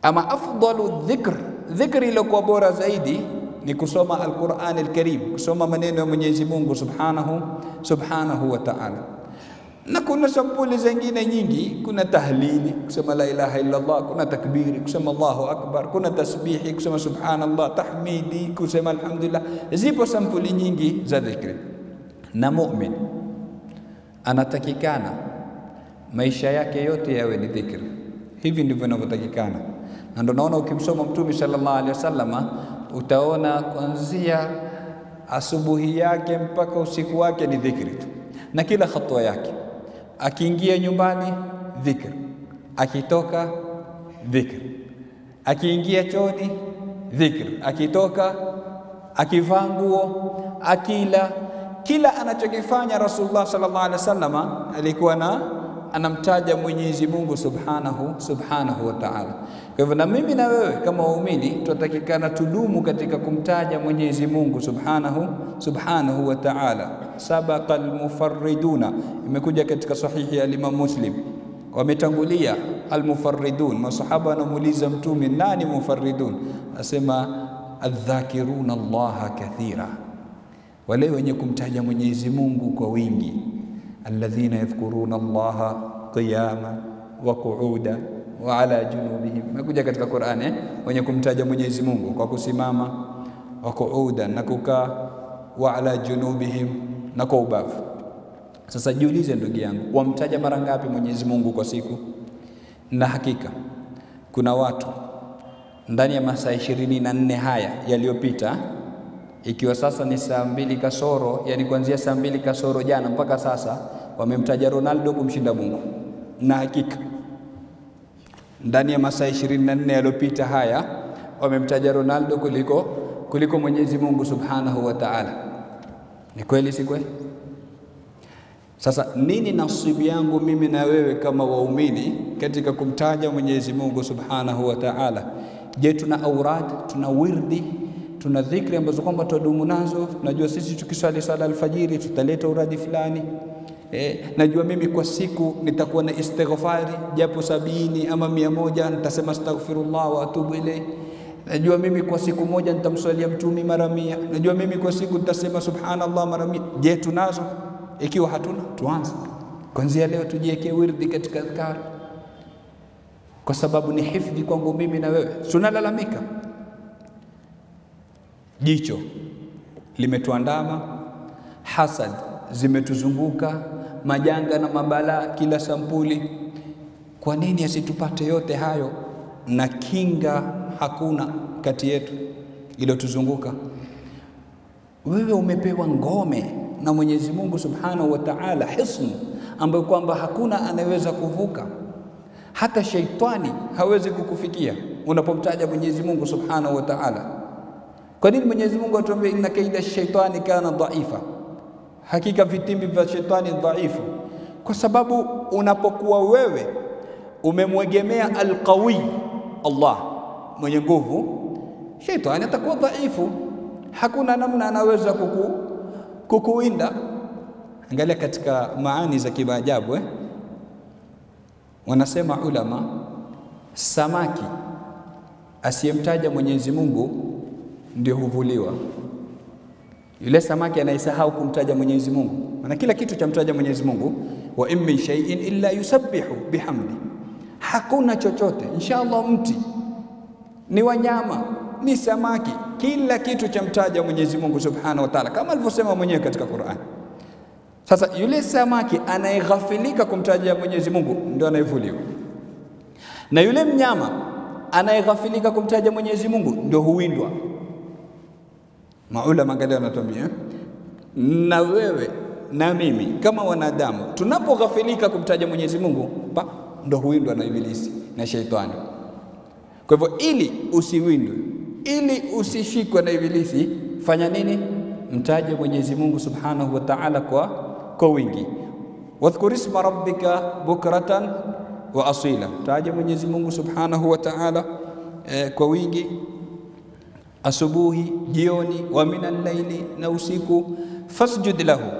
ama afdalu dhikri iliyokuwa bora zaidi ni kusoma Al-Qur'an Al-Karim, kusoma maneno ya Mwenyezi Mungu subhanahu wa ta'ala. Na kuna sampuli zingine nyingi, kuna tahlili, kusema la ilaha illa Allah, kuna takbiri, kusema Allahu akbar, kuna tasbihi, kusema subhanallah, tahmidi, kusema alhamdulillah. Zipo sampuli nyingi za dhikri. Na mu'min anatakikana maisha yake yote yawe ni dhikri. Hivi ndivyo inavyotakikana. Na ndio naona ukimsoma Mtume sallallahu alaihi wasallama utaona kuanzia asubuhi yake mpaka usiku wake ni dhikri tu, na kila hatua yake, akiingia nyumbani dhikri, akitoka dhikri, akiingia chooni dhikri, akitoka, akivaa nguo, akila, kila anachokifanya Rasulullah sallallahu alaihi wasallama alikuwa anamtaja Mwenyezi Mungu subhanahu wa ta'ala. Kwa hivyo na mimi na wewe kama waumini tunatakikana tudumu katika kumtaja Mwenyezi Mungu subhanahu wa ta'ala. Sabaqa al-mufarriduna, imekuja katika sahihi ya Imam Muslim, wametangulia al-mufarridun. Masahaba wanamuuliza Mtume, nani mufarridun? Asema adh-dhakiruna Allaha kathira, wale wenye kumtaja Mwenyezi Mungu kwa wingi. Alladhina yadhkuruna Allaha qiyaman wa qu'udan wa ala junubihim. Imekuja katika Qur'ani wenye kumtaja Mwenyezi Mungu kwa kusimama, wa qu'udan, na kukaa, wa ala junubihim, na kwa ubavu. Sasa jiulize ndugu yangu, wamtaja mara ngapi Mwenyezi Mungu kwa siku? Na hakika kuna watu ndani ya masaa 24 haya yaliyopita, ikiwa sasa ni saa 2 kasoro, yani kuanzia saa 2 kasoro jana mpaka sasa, wamemtaja Ronaldo kumshinda Mungu. Na hakika ndani ya masaa 24 yaliyopita haya wamemtaja Ronaldo kuliko Mwenyezi Mungu subhanahu wa ta'ala. Ni kweli si kweli? Sasa nini nasibu yangu mimi na wewe kama waumini katika kumtaja Mwenyezi Mungu subhanahu wa ta'ala? Je, tuna aurad, tuna wirdi, tuna dhikri ambazo kwamba tudumu nazo? Najua sisi tukiswali sala alfajiri tutaleta uradi fulani. Najua mimi kwa siku nitakuwa na istighfari japo 70 ama 100, nitasema astaghfirullah wa atubu ilayhi. Najua mimi kwa siku moja nitamswalia Mtume mara 100. Najua mimi kwa siku nitasema subhanallah mara 100. Je, tunazo? Ikiwa hatuna, tuanze kuanzia leo, tujiwekee wirdi katika adhkar, kwa sababu ni hifadhi kwangu mimi na wewe. Tunalalamika, jicho limetuandama, hasad zimetuzunguka, majanga na mabala kila sampuli. Kwa nini asitupate yote hayo na kinga hakuna kati yetu iliyotuzunguka? Wewe umepewa ngome na Mwenyezi Mungu subhanahu wa ta'ala, hisn ambayo kwamba hakuna anayeweza kuvuka, hata shaitani hawezi kukufikia unapomtaja Mwenyezi Mungu subhanahu wa ta'ala. Kwa nini Mwenyezi Mungu atuambia inna kaida shaitani kana dhaifa? Hakika vitimbi vya shaitani dhaifu. Kwa sababu unapokuwa wewe umemwegemea al-qawi, Allah mwenye nguvu, shaitani atakuwa dhaifu, hakuna namna anaweza kukuwinda. Angalia katika maani za kimaajabu, wanasema ulama, samaki asiyemtaja Mwenyezi Mungu ndio huvuliwa. Yule samaki anayesahau kumtaja Mwenyezi Mungu, maana kila kitu chamtaja Mwenyezi Mungu, wa in min shay'in illa yusabbihu bihamdi, hakuna chochote. Inshallah mti, ni wanyama, ni samaki, kila kitu cha mtaja Mwenyezi Mungu Subhanahu wa Ta'ala, kama alivyosema mwenyewe katika Qur'an. Sasa yule samaki anayeghafilika kumtaja Mwenyezi Mungu ndio anayevuliwa, na yule mnyama anayeghafilika kumtaja Mwenyezi Mungu ndio huwindwa. Maulama angalia wanatuambia, na wewe na mimi kama wanadamu tunapoghafilika kumtaja Mwenyezi Mungu ndio huwindwa na ibilisi na shaitani. Kwa hivyo ili usiwindwe, ili usishikwe na ibilisi, fanya nini? Mtaje Mwenyezi Mungu Subhanahu wa Ta'ala kwa wingi. Wadhkur isma rabbika bukratan wa asila, taja Mwenyezi Mungu Subhanahu wa Ta'ala kwa wingi, asubuhi, jioni, wa minal layli, na usiku. Fasjud lahu,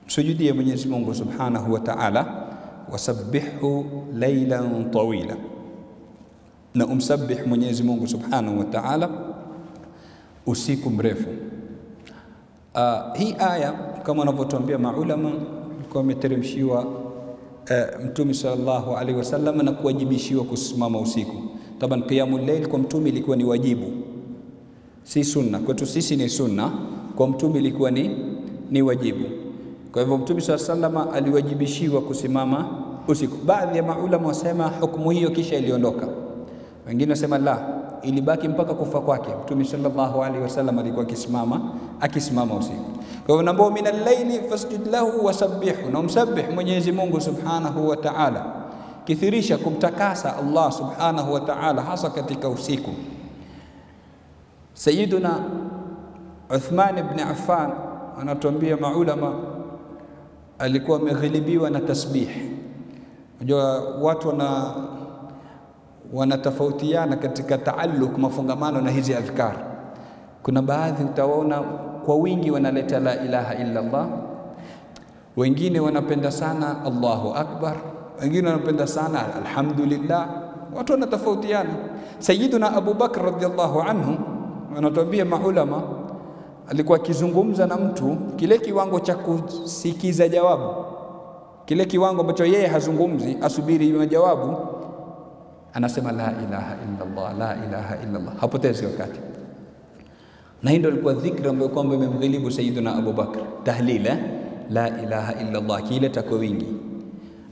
sujudie Mwenyezi Mungu Subhanahu wa Ta'ala. Wasabbihu laylan tawila, na umsabbih Mwenyezi Mungu Subhanahu wa Ta'ala usiku mrefu. Hii aya kama wanavyotuambia maulama ilikuwa imeteremshiwa Mtume sallallahu alaihi wasallam na kuwajibishiwa kusimama usiku. Taban qiyamul layl kwa Mtume ilikuwa ni wajibu, si sunna. Kwetu sisi ni sunna, kwa Mtume ilikuwa ni wajibu. Kwa hivyo Mtume sallallahu alaihi wasallam aliwajibishiwa kusimama usiku. Baadhi ya maulama wasema hukumu hiyo kisha iliondoka, wengine wasema la, ilibaki mpaka kufa kwake. Mtume sallallahu alaihi wasallam alikuwa akisimama usiku. Kwa hivyo nambao minal layli fasjud lahu wasabbihu, na umsabbih Mwenyezi Mungu Subhanahu wa Ta'ala, kithirisha kumtakasa Allah Subhanahu wa Ta'ala hasa katika usiku. Sayyiduna Uthman ibn Affan anatuambia maulama alikuwa ameghilibiwa na tasbih. Unajua watu wanatofautiana katika taalluq, mafungamano na hizi adhkar. Kuna baadhi utaona kwa wingi wanaleta la ilaha illa Allah, wengine wanapenda sana Allahu akbar, wengine wanapenda sana alhamdulillah. Watu wanatofautiana. Sayyiduna Abu Bakr radhiyallahu anhu anatuambia maulama alikuwa akizungumza na mtu, kile kiwango cha kusikiza jawabu, kile kiwango ambacho yeye hazungumzi, asubiri majawabu, anasema la ilaha illa Allah, la ilaha illa Allah, hapotezi wakati. Na hii ndio ilikuwa dhikra ambayo kwamba imemghilibu Sayyiduna Abu Bakr, tahlila la ilaha illa Allah, kileta kwa wingi.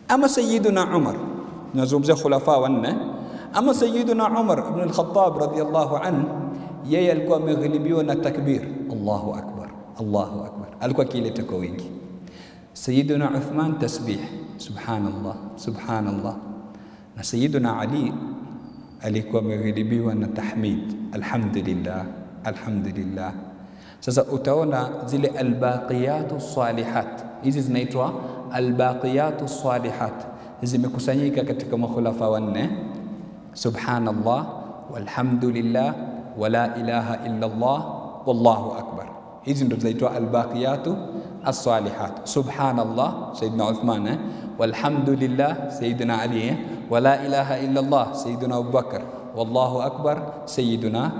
Ama Sayyiduna Umar, nazungumzia khulafa wanne, ama Sayyiduna Umar ibn al-Khattab radhiyallahu anhu, yeye alikuwa ameghilibiwa na takbir, Allahu akbar, Allahu akbar, alikuwa kileta kwa wingi. Sayyiduna Uthman tasbih, subhanallah, subhanallah. Na Sayyiduna Ali alikuwa ameghilibiwa na tahmid, alhamdulillah, alhamdulillah. Sasa utaona zile albaqiyatu salihat, hizi zinaitwa albaqiyatu salihat, zimekusanyika katika makhulafa wanne, subhanallah walhamdulillah wala ilaha illa Allah wallahu akbar. Hizi ndio zinaitwa albaqiyatu as-salihat. Subhanallah Sayyidina Uthman, walhamdulillah Sayyidina Ali, wala ilaha illa Allah Sayyidina Abu Bakr, wallahu akbar Sayyidina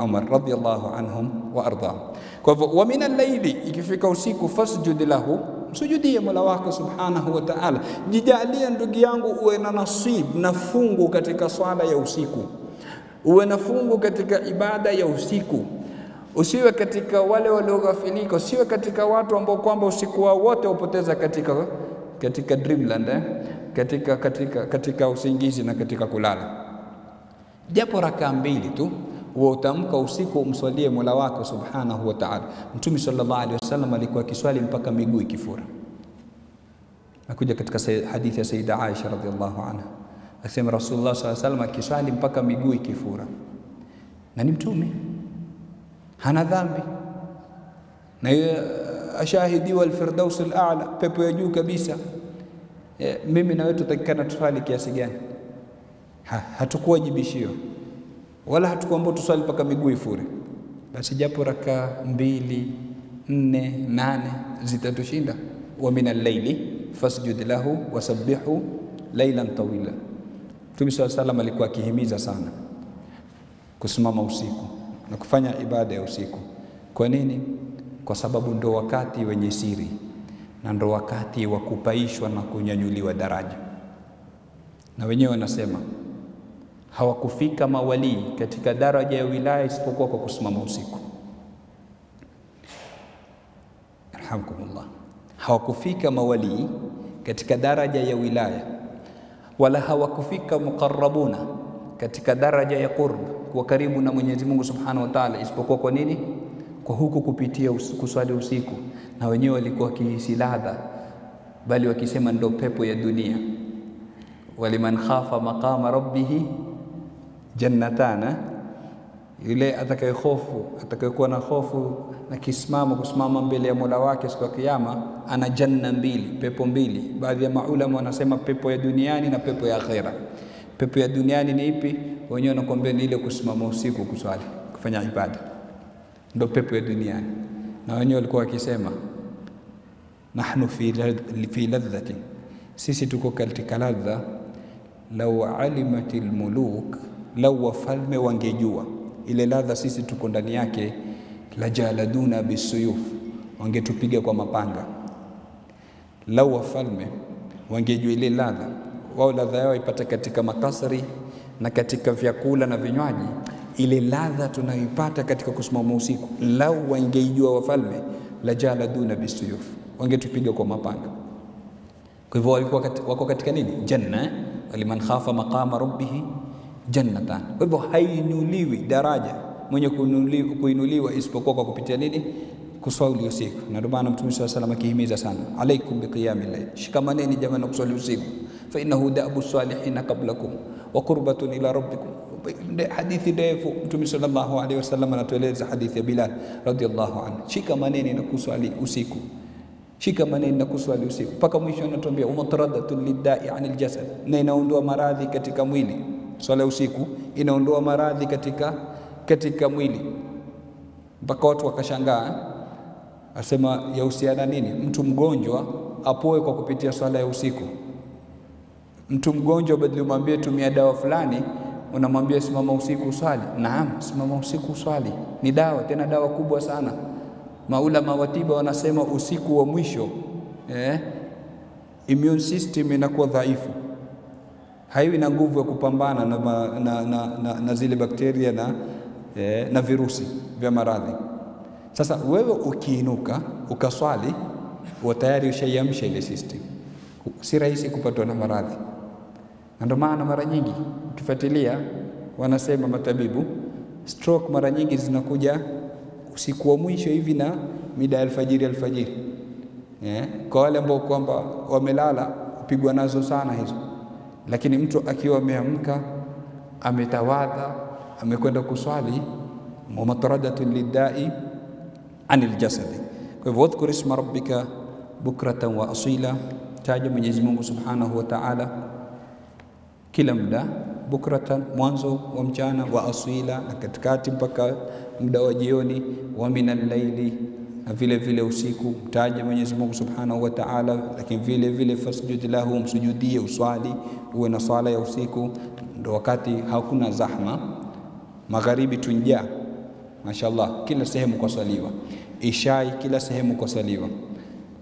Umar radhiyallahu anhum wa ardhahum. Kwa hivyo wa min al-layli, ikifika usiku, fasjud lahu, msujudie Mola wako Subhanahu wa Ta'ala. Jijalie ndugu yangu uwe na nasib na fungu katika swala ya usiku, uwe na fungu katika ibada ya usiku. Usiwe katika wale walioghafilika, usiwe katika watu ambao kwamba usiku wao wote upoteza katika dreamland, katika usingizi na katika kulala. Japo raka mbili tu utamka usiku, umswalie Mola wako Subhanahu wa Ta'ala. Mtume sallallahu alaihi wasallam alikuwa kiswali mpaka miguu ikifura. Nakuja katika hadithi ya Sayyida Aisha radhiallahu anha, akisema Rasulullah sallallahu alaihi wasallam akiswali mpaka miguu ikifura, na ni mtume, hana dhambi, na ashahidiwa al-firdaus al-a'la, pepo ya juu kabisa. Mimi na wewe tutakikana tuswali kiasi gani? Hatukuwajibishiwa wala hatukuambiwa tuswali mpaka miguu ifure. Basi japo raka 2, 4, 8 zitatushinda. Wa min al-layli fasjud lahu wasabbihu laylan tawila. Mtume sallallahu alayhi wasallam alikuwa akihimiza sana kusimama usiku na kufanya ibada ya usiku. Kwa nini? Kwa sababu ndo wakati wenye siri na ndo wakati wa kupaishwa na kunyanyuliwa daraja. Na wenyewe wanasema hawakufika mawalii katika daraja ya wilaya isipokuwa kwa kusimama usiku. Alhamdulillah. Hawakufika mawalii katika daraja ya wilaya, wala hawakufika muqarrabuna katika daraja ya qurb, kwa karibu na Mwenyezi Mungu Subhanahu wa Ta'ala, isipokuwa kwa nini? Kwa huku kupitia kuswali usiku. Na wenyewe walikuwa kihisi ladha, bali wakisema ndo pepo ya dunia. Waliman khafa maqama rabbih jannatana, yule atakayekuwa na hofu na kusimama mbele ya Mola wake siku ya Kiyama, ana janna mbili, pepo mbili. Baadhi ya maulama wanasema pepo ya duniani na pepo ya akhera. Pepo ya duniani ni ipi? Wenyewe wanakuambia ni ile kusimama usiku kuswali, kufanya ibada, ndio pepo ya duniani. Na wenyewe walikuwa wakisema nahnu fi ladhati, sisi tuko katika ladha. Law alimatil muluk, law wafalme wangejua ile ladha sisi tuko ndani yake, la jaladuna bisuyuf, wangetupiga kwa mapanga. Law wafalme wangejua ile ladha, wao ladha yao ipata katika makasri na katika vyakula na vinywaji, ile ladha tunayoipata katika kusimama usiku, lau wangejua wafalme, la jaladuna bisuyuf, wangetupiga kwa mapanga. Kwa hivyo walikuwa wako katika nini? Janna. Waliman khafa maqama rabbih jannatan. Kwa hivyo hainuliwi daraja mwenye kuinuliwa isipokuwa kwa kupitia nini? Kuswali usiku. Na ndio maana Mtume sallallahu alayhi wasallam akihimiza sana, alaikum biqiyamil layl, shikamaneni jamani na kuswali usiku, fa innahu da'bu salihin qablakum wa qurbatun ila rabbikum. Hadithi ndefu Mtume sallallahu alayhi wasallam anatueleza, hadithi ya Bilal radhiyallahu anhu, shikamaneni na kuswali usiku, shikamaneni na kuswali usiku, mpaka mwisho anatuambia umtaradatun lidda'i anil jasad, na inaondoa maradhi katika mwili. Swala usiku inaondoa maradhi katika mwili. Mpaka watu wakashangaa, asema yahusiana nini? Mtu mgonjwa apoe kwa kupitia swala ya usiku. Mtu mgonjwa badala umwambie tumia dawa fulani, unamwambia simama usiku uswali. Naam, simama usiku uswali ni dawa, tena dawa kubwa sana. Maulama wa tiba wanasema usiku wa mwisho immune system inakuwa dhaifu, haiwi na nguvu ya kupambana na zile bakteria na virusi vya maradhi. Sasa wewe ukiinuka ukaswali, tayari ushaiamsha ile system, si rahisi kupatwa na maradhi. Ndio maana mara nyingi ukifuatilia, wanasema matabibu, stroke mara nyingi zinakuja usiku wa mwisho hivi na mida alfajiri. Kwa wale ambao kwamba wamelala upigwa nazo sana hizo. Lakini mtu akiwa ameamka, ametawadha, amekwenda kuswali, mumataradatun lidda'i anil jasadi. Kwa hivyo wadhkur isma rabbika bukratan wa asila, taja Mwenyezi Mungu Subhanahu wa Ta'ala kila muda, bukratan mwanzo wa mchana, wa asila na katikati mpaka muda wa jioni, wa minal layli na vile vile usiku, taja Mwenyezi Mungu Subhanahu wa Ta'ala. Lakini vile vile fasjud lahu, msujudie, uswali, uwe na swala ya usiku. Ndio wakati hakuna zahma, magharibi tunja, mashaallah, kila sehemu kwa swaliwa, ishai kila sehemu kwa swaliwa.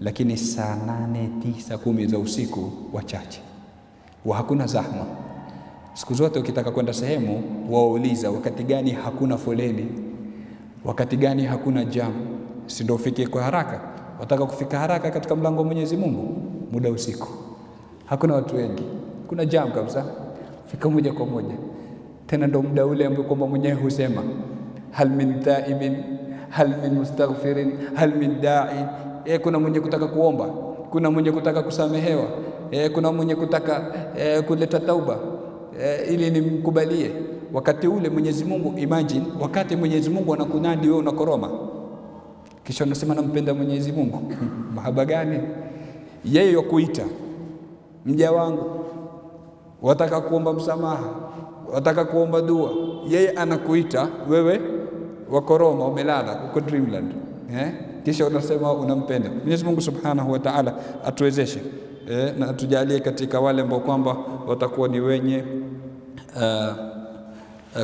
Lakini saa 8, 9, 10 za usiku wachache, wa hakuna zahma. Siku zote ukitaka kwenda sehemu, wauliza wakati gani hakuna foleni, wakati gani hakuna jam, si ndio ufike kwa haraka. Wataka kufika haraka katika mlango wa Mwenyezi Mungu, muda usiku, hakuna watu wengi, kuna jam kabisa, fika moja kwa moja. Tena ndio muda ule ambao kwamba mwenyewe husema hal min taibin, hal min mustaghfirin, hal min da'i. Kuna mwenye kutaka kuomba, kuna mwenye kutaka kusamehewa, kuna mwenye kutaka kuleta tauba ili nimkubalie. Wakati ule Mwenyezi Mungu, imagine wakati Mwenyezi Mungu anakunadi wewe unakoroma, kisha unasema nampenda Mwenyezi Mungu. Mahaba gani? Yeye yukuita mja wangu, wataka kuomba msamaha, wataka kuomba dua, yeye anakuita wewe, wakoroma, umelala uko dreamland, kisha unasema unampenda Mwenyezi Mungu Subhanahu wa Ta'ala. Atuwezeshe na atujalie katika wale ambao kwamba watakuwa ni wenye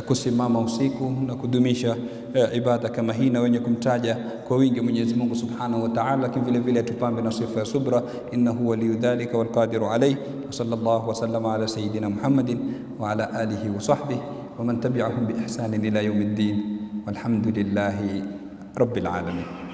kusimama usiku na kudumisha ibada kama hii, na wenye kumtaja kwa wingi Mwenyezi Mungu Subhanahu wa Ta'ala, lakini vile vile tupambe na sifa ya subra. Innahu waliyu dhalika wal qadiru alayhi. Wa sallallahu wa sallama ala sayyidina Muhammadin wa ala alihi wa sahbihi wa man tabi'ahum bi ihsanin ila yawmiddin. Walhamdulillahi rabbil alamin.